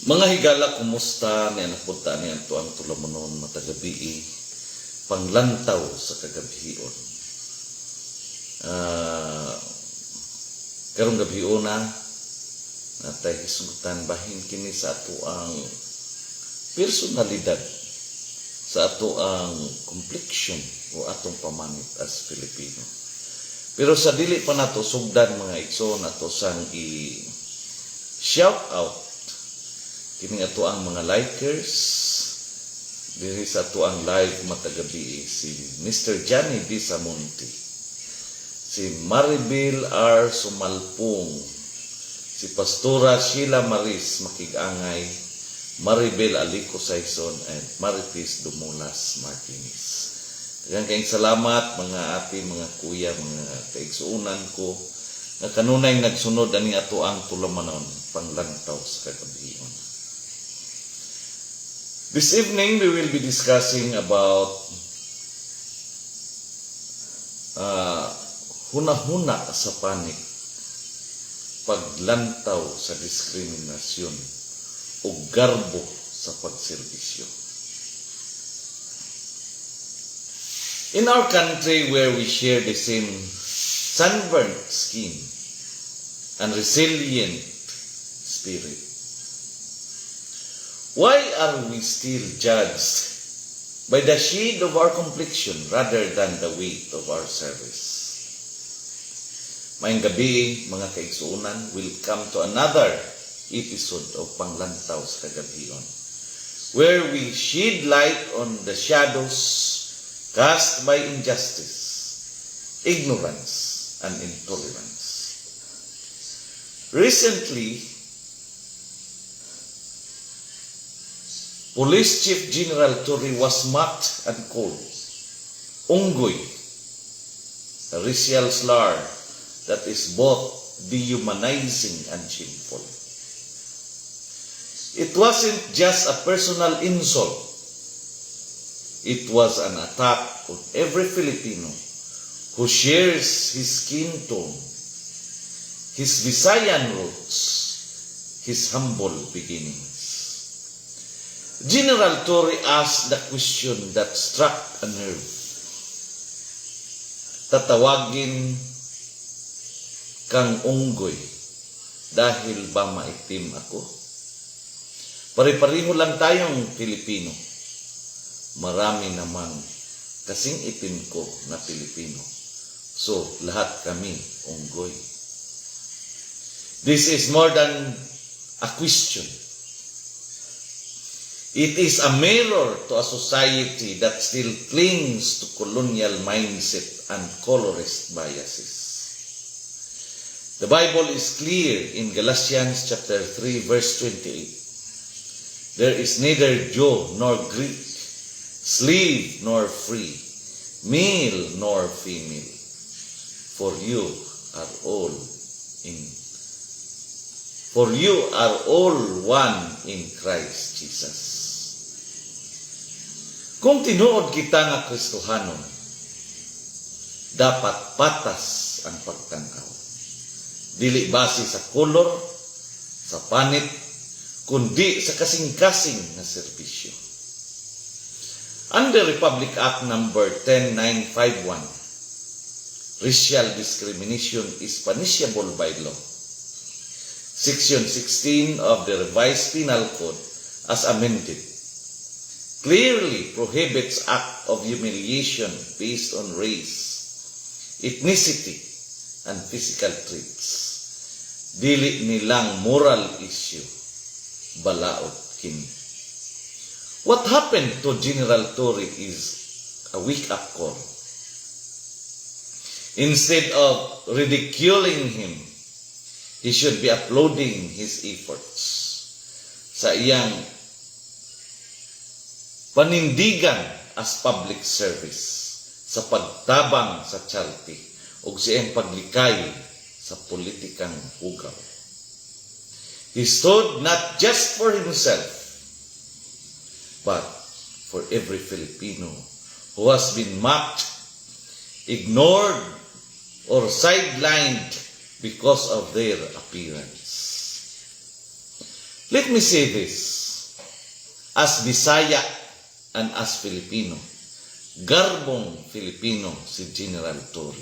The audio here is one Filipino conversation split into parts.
Mga higala, kumusta? Niya napunta niya ito ang tulamonon matagabi panglantaw sa kagabihion. Karong gabihion na natay hisgutan bahin kini sa ato ang personalidad, sa ato ang complexion o atong pamanit as Filipino. Pero sa dili pa nato sugdan mga igsoon nato sang i-shout out kini ato ang mga likers diri sa ato ang live matagabi si Mr. Johnny D. Samonte, si Maribel R. Sumalpong, si Pastora Sheila Maris Makigangay, Maribel Alico Saison, and Marites Dumulas Martinez. Daghang kayong salamat mga ate, mga kuya, mga kaigsuunan ko na kanunay nagsunod ani ato ang tulamanon panglantaw sa kagabihion. This evening we will be discussing about hunahuna sa panik, paglantaw sa diskriminasyon o garbo sa pagserbisyo. In our country where we share the same sunburnt skin and resilient spirit, why are we still judged by the shade of our complexion rather than the weight of our service? Maayong gabi, mga kaigsuunan, we'll come to another episode of Panglantaw sa Kagabihion, where we shed light on the shadows cast by injustice, ignorance, and intolerance. Recently, Police Chief General Torre was mocked and called unggoy, a racial slur that is both dehumanizing and shameful. It wasn't just a personal insult. It was an attack on every Filipino who shares his skin tone, his Visayan roots, his humble beginnings. General Torre asked the question that struck a nerve. Tatawagin kang unggoy dahil ba maitim ako? Pare-pareho lang tayong Pilipino. Marami namang kasing itim ko na Pilipino. So, lahat kami unggoy. This is more than a question. It is a mirror to a society that still clings to colonial mindset and colorist biases. The Bible is clear in Galatians chapter 3 verse 28. There is neither Jew nor Greek, slave nor free, male nor female, for you are all one in Christ Jesus. Kung tinuod kita nga Kristohanon, dapat patas ang pagtanaw. Dili base sa kolor, sa panit, kundi sa kasing-kasing na serbisyo. Under Republic Act number 10951, racial discrimination is punishable by law. Section 16 of the Revised Penal Code as amended clearly prohibits act of humiliation based on race, ethnicity, and physical traits. Dili nilang moral issue, balaod kini. What happened to General Torre is a wake-up call. Instead of ridiculing him, he should be applauding his efforts sa iyang panindigan as public service, sa pagtabang sa charity, o sa iyang paglikay sa politikang hugaw. He stood not just for himself, but for every Filipino who has been mocked, ignored, or sidelined because of their appearance. Let me say this, as Bisaya and as Filipino, garbong Filipino si General Torre.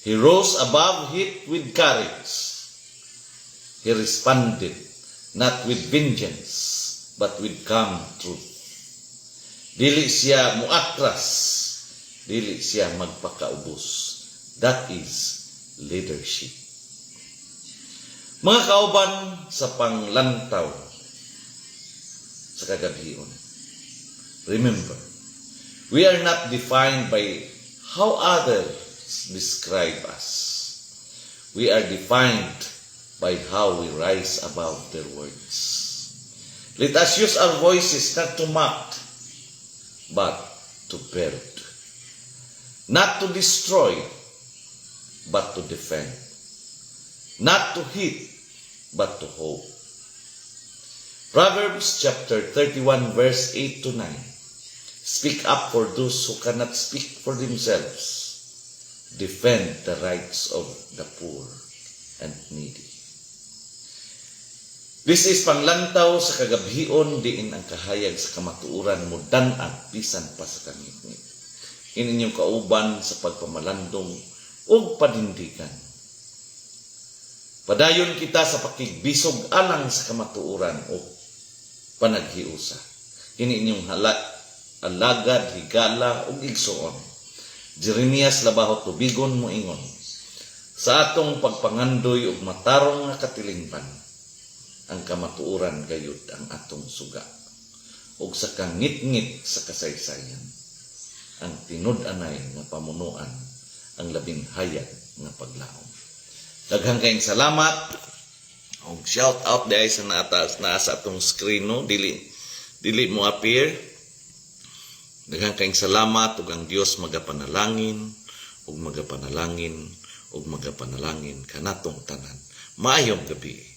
He rose above it with courage. He responded not with vengeance, but with calm truth. Dili siya muatras, dili siya magpakaubos. That is leadership. Mga kauban sa panglantaw sa kagabion, remember, we are not defined by how others describe us. We are defined by how we rise above their words. Let us use our voices not to mock, but to build. Not to destroy, but to defend. Not to hit, but to hope. Proverbs chapter 31 verse 8 to 9. Speak up for those who cannot speak for themselves. Defend the rights of the poor and needy. This is panglantaw sa kagabhion diin ang kahayag sa kamatuuran mo dan-an bisan pa sa kangitngit. Ininyong kauban sa pagpamalandong o panindigan. Padayon kita sa pakigbisog alang sa kamatuuran o panaghiusa. Ininyong alagad, higala o igsoon. Jeremias labahot tubigon mo ingon. Sa atong pagpangandoy og matarong nga katilingban, ang kamatuuran gayud ang atong suga. Ug sa kangit-ngit sa kasaysayan, ang tinud-anay nga pamunuan, ang labing hayag nga paglaom. Daghang kayong salamat. Og shout out dai sa naasa atong screen no, dili mo appear. Daghang kayong salamat ug ang Dios magapanalangin ug magapanalangin ug magapanalangin kanatong tanan. Maayong gabi.